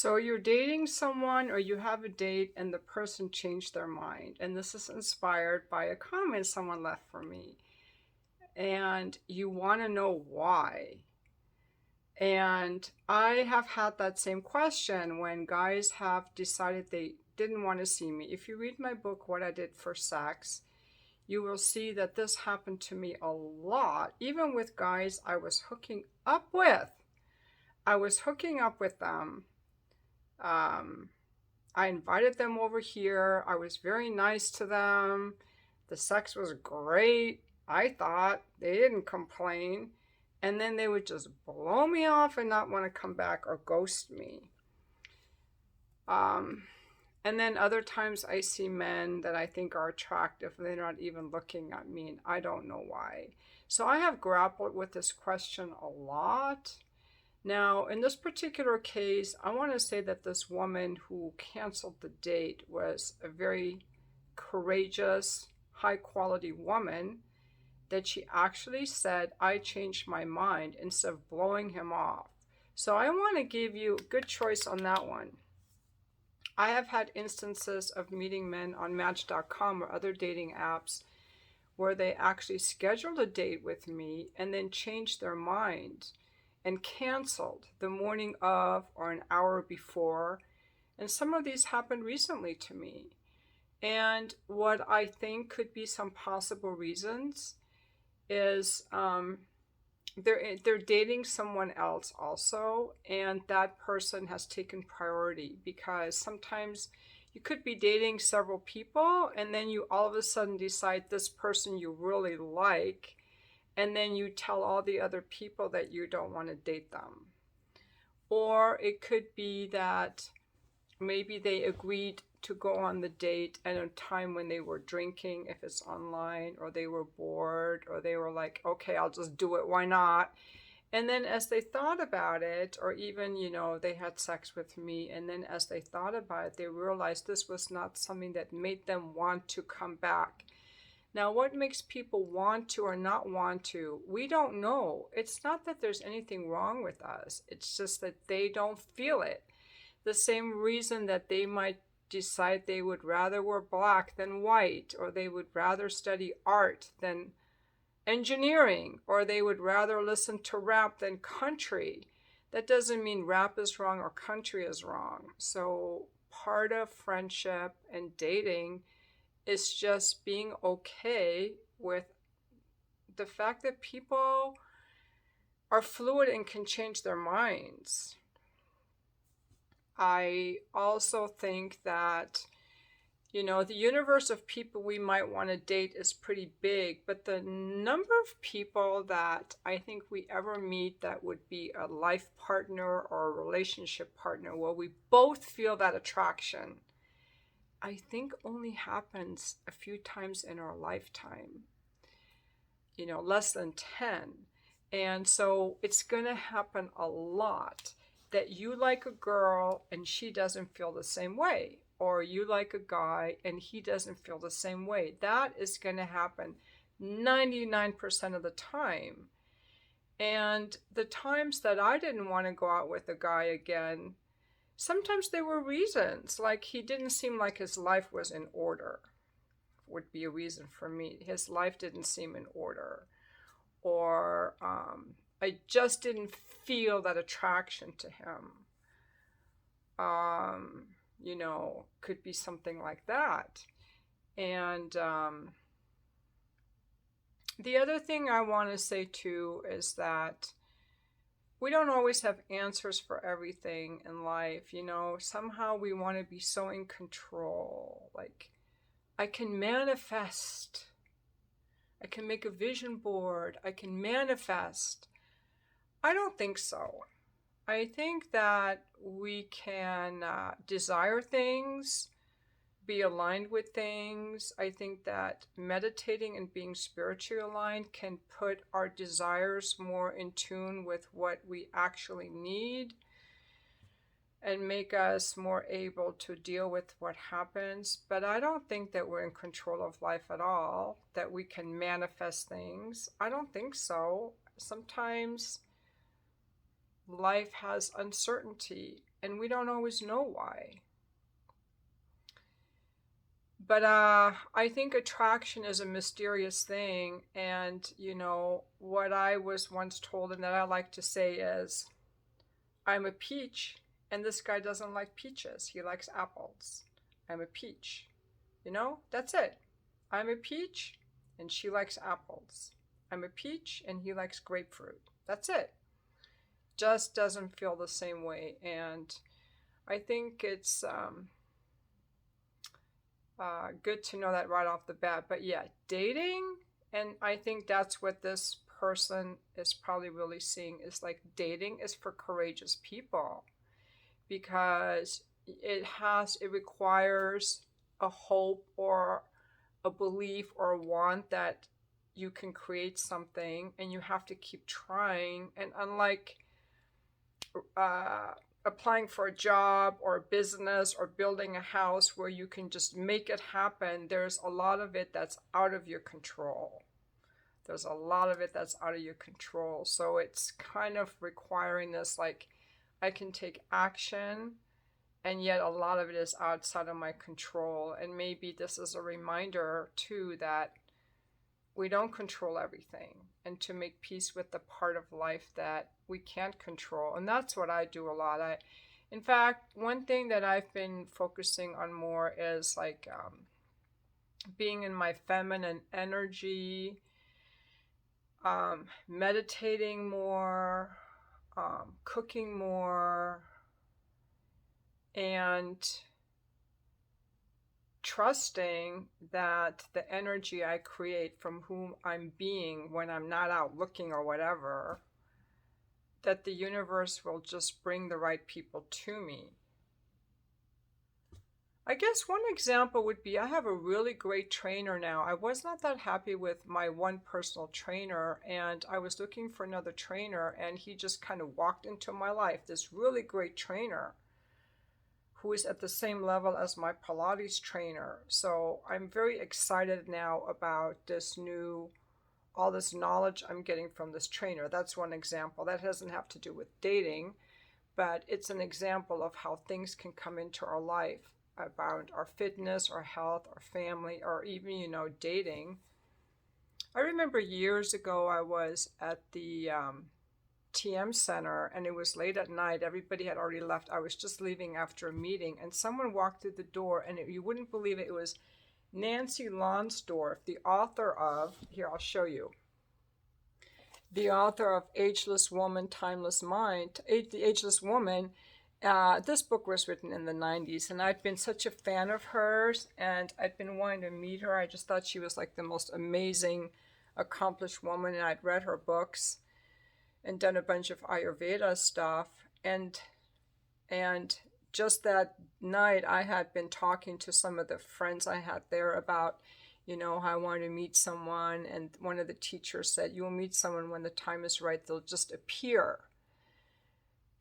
So you're dating someone or you have a date and the person changed their mind. And this is inspired by a comment someone left for me. And you want to know why. And I have had that same question when guys have decided they didn't want to see me. If you read my book, What I Did for Sex, you will see that this happened to me a lot, even with guys I was hooking up with. I was hooking up with them. Um, I invited them over here. I was very nice to them. The sex was great. I thought they didn't complain. And then they would just blow me off and not want to come back or ghost me. Um, and then other times I see men that I think are attractive and they're not even looking at me, and I don't know why. So I have grappled with this question a lot. Now, in this particular case, I want to say that this woman who canceled the date was a very courageous, high quality woman, that she actually said, I changed my mind instead of blowing him off. So I want to give you a good choice on that one. I have had instances of meeting men on Match.com or other dating apps where they actually scheduled a date with me and then changed their mind and canceled the morning of or an hour before. And some of these happened recently to me. And what I think could be some possible reasons is they're dating someone else also, and that person has taken priority, because sometimes you could be dating several people and then you all of a sudden decide this person you really like, and then you tell all the other people that you don't want to date them. Or it could be that maybe they agreed to go on the date at a time when they were drinking, if it's online, or they were bored, or they were like, okay, I'll just do it, why not? And then as they thought about it, or even, they had sex with me, and then as they thought about it, they realized this was not something that made them want to come back. Now, what makes people want to or not want to, we don't know. It's not that there's anything wrong with us. It's just that they don't feel it. The same reason that they might decide they would rather wear black than white, or they would rather study art than engineering, or they would rather listen to rap than country. That doesn't mean rap is wrong or country is wrong. So part of friendship and dating is just being okay with the fact that people are fluid and can change their minds. I also think that, the universe of people we might want to date is pretty big, but the number of people that I think we ever meet that would be a life partner or a relationship partner where we both feel that attraction, I think only happens a few times in our lifetime, less than 10. And so it's going to happen a lot that you like a girl and she doesn't feel the same way, or you like a guy and he doesn't feel the same way. That is going to happen 99% of the time. And the times that I didn't want to go out with a guy again, sometimes there were reasons, like he didn't seem like his life was in order, would be a reason for me. His life didn't seem in order. Or I just didn't feel that attraction to him. Could be something like that. And the other thing I want to say too is that we don't always have answers for everything in life. Somehow we want to be so in control. Like, I can manifest. I can make a vision board. I can manifest. I don't think so. I think that we can desire things, be aligned with things. I think that meditating and being spiritually aligned can put our desires more in tune with what we actually need and make us more able to deal with what happens. But I don't think that we're in control of life at all, that we can manifest things. I don't think so. Sometimes life has uncertainty and we don't always know why. But I think attraction is a mysterious thing. And, what I was once told and that I like to say is, I'm a peach and this guy doesn't like peaches. He likes apples. I'm a peach. That's it. I'm a peach and she likes apples. I'm a peach and he likes grapefruit. That's it. Just doesn't feel the same way. And I think it's good to know that right off the bat. But yeah, dating, and I think that's what this person is probably really seeing, is like dating is for courageous people, because it requires a hope or a belief or a want that you can create something, and you have to keep trying. And unlike applying for a job or a business or building a house where you can just make it happen, there's a lot of it that's out of your control. So it's kind of requiring this, like, I can take action, and yet a lot of it is outside of my control. And maybe this is a reminder too that we don't control everything, and to make peace with the part of life that we can't control. And that's what I do a lot. In fact, one thing that I've been focusing on more is like being in my feminine energy, meditating more, cooking more, and trusting that the energy I create from whom I'm being when I'm not out looking or whatever, that the universe will just bring the right people to me. I guess one example would be, I have a really great trainer now. I was not that happy with my one personal trainer, and I was looking for another trainer, and he just kind of walked into my life, this really great trainer who is at the same level as my Pilates trainer. So I'm very excited now about all this knowledge I'm getting from this trainer. That's one example. That doesn't have to do with dating, but it's an example of how things can come into our life about our fitness, our health, our family, or even, dating. I remember years ago I was at the TM Center, and it was late at night. Everybody had already left. I was just leaving after a meeting, and someone walked through the door, and you wouldn't believe it. It was Nancy Lonsdorf, the author of, here, I'll show you, the author of Ageless Woman, Timeless Mind, The Ageless Woman. This book was written in the 90s, and I'd been such a fan of hers, and I'd been wanting to meet her. I just thought she was like the most amazing, accomplished woman, and I'd read her books and done a bunch of Ayurveda stuff. And just that night, I had been talking to some of the friends I had there about, how I wanted to meet someone. And one of the teachers said, you'll meet someone when the time is right. They'll just appear.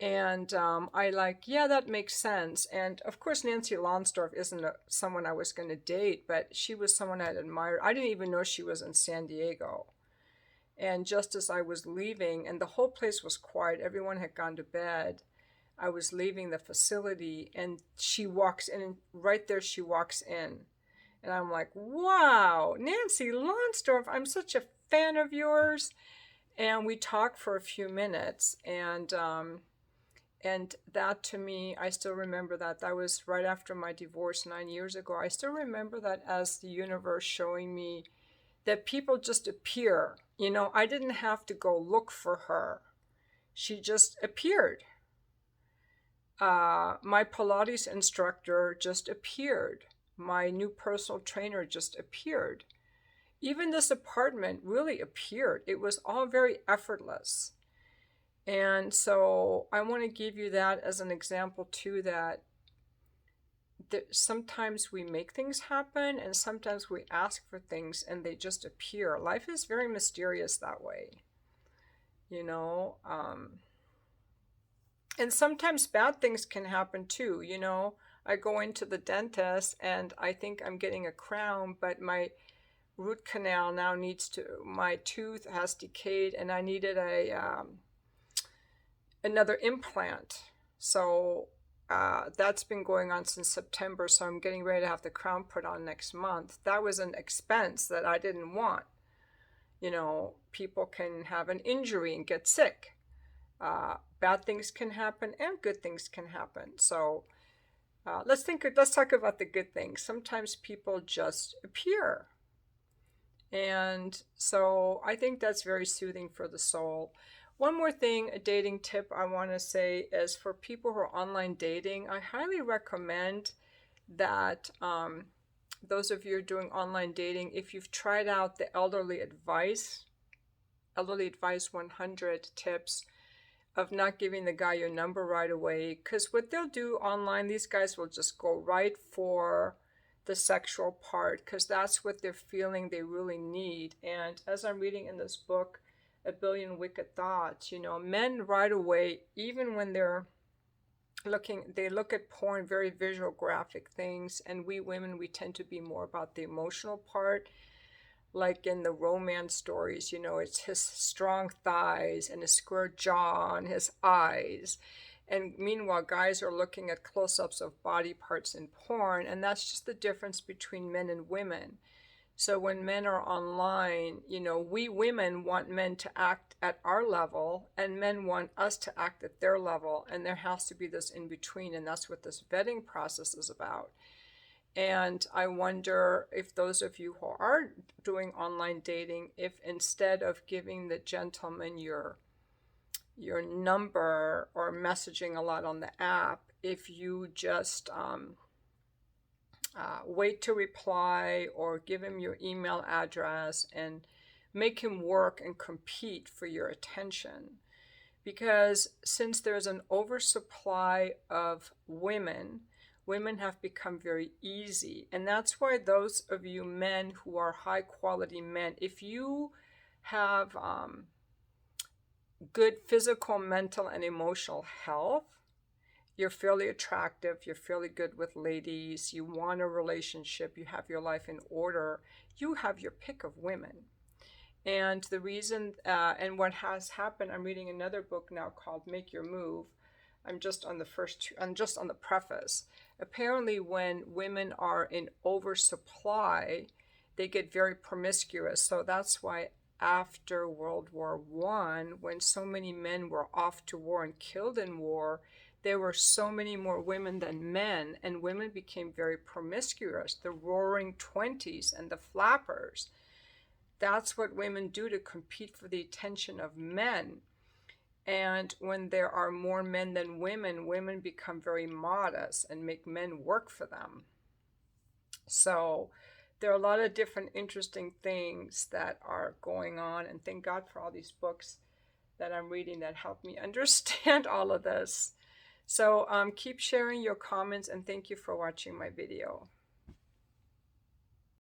And yeah, that makes sense. And of course, Nancy Lonsdorf isn't someone I was going to date, but she was someone I'd admired. I didn't even know she was in San Diego. And just as I was leaving, and the whole place was quiet, everyone had gone to bed, I was leaving the facility, and she walks in, and right there she walks in. And I'm like, wow, Nancy Lonsdorf, I'm such a fan of yours. And we talked for a few minutes, and that, to me, I still remember that. That was right after my divorce 9 years ago. I still remember that as the universe showing me that people just appear. I didn't have to go look for her. She just appeared. My Pilates instructor just appeared. My new personal trainer just appeared. Even this apartment really appeared. It was all very effortless. And so I want to give you that as an example too, that sometimes we make things happen, and sometimes we ask for things and they just appear. Life is very mysterious that way, and sometimes bad things can happen too. I go into the dentist and I think I'm getting a crown, but my root canal now my tooth has decayed, and I needed another implant. So that's been going on since September, so I'm getting ready to have the crown put on next month. That was an expense that I didn't want. You know, people can have an injury and get sick. Bad things can happen and good things can happen. So let's talk about the good things. Sometimes people just appear. And so I think that's very soothing for the soul. One more thing, a dating tip I want to say is for people who are online dating, I highly recommend that those of you who are doing online dating, if you've tried out the Elderly Advice 100 tips of not giving the guy your number right away, because what they'll do online, these guys will just go right for the sexual part because that's what they're feeling they really need. And as I'm reading in this book, A Billion Wicked Thoughts, you know, men right away, even when they're they look at porn, very visual, graphic things, and we women, we tend to be more about the emotional part. Like in the romance stories, you know, it's his strong thighs and his square jaw and his eyes. And meanwhile, guys are looking at close-ups of body parts in porn, and that's just the difference between men and women. So when men are online, you know, we women want men to act at our level, and men want us to act at their level, and there has to be this in between, and that's what this vetting process is about. And I wonder if those of you who are doing online dating, if instead of giving the gentleman your number or messaging a lot on the app, if you just wait to reply or give him your email address and make him work and compete for your attention. Because since there's an oversupply of women have become very easy. And that's why those of you men who are high quality men, if you have good physical, mental, and emotional health, you're fairly attractive, you're fairly good with ladies, you want a relationship, you have your life in order, you have your pick of women. And the reason, and what has happened, I'm reading another book now called Make Your Move. I'm just on the preface. Apparently, when women are in oversupply, they get very promiscuous. So that's why after World War I, when so many men were off to war and killed in war, there were so many more women than men, and women became very promiscuous. The Roaring Twenties and the Flappers. That's what women do to compete for the attention of men. And when there are more men than women, women become very modest and make men work for them. So there are a lot of different interesting things that are going on. And thank God for all these books that I'm reading that help me understand all of this. So keep sharing your comments and thank you for watching my video.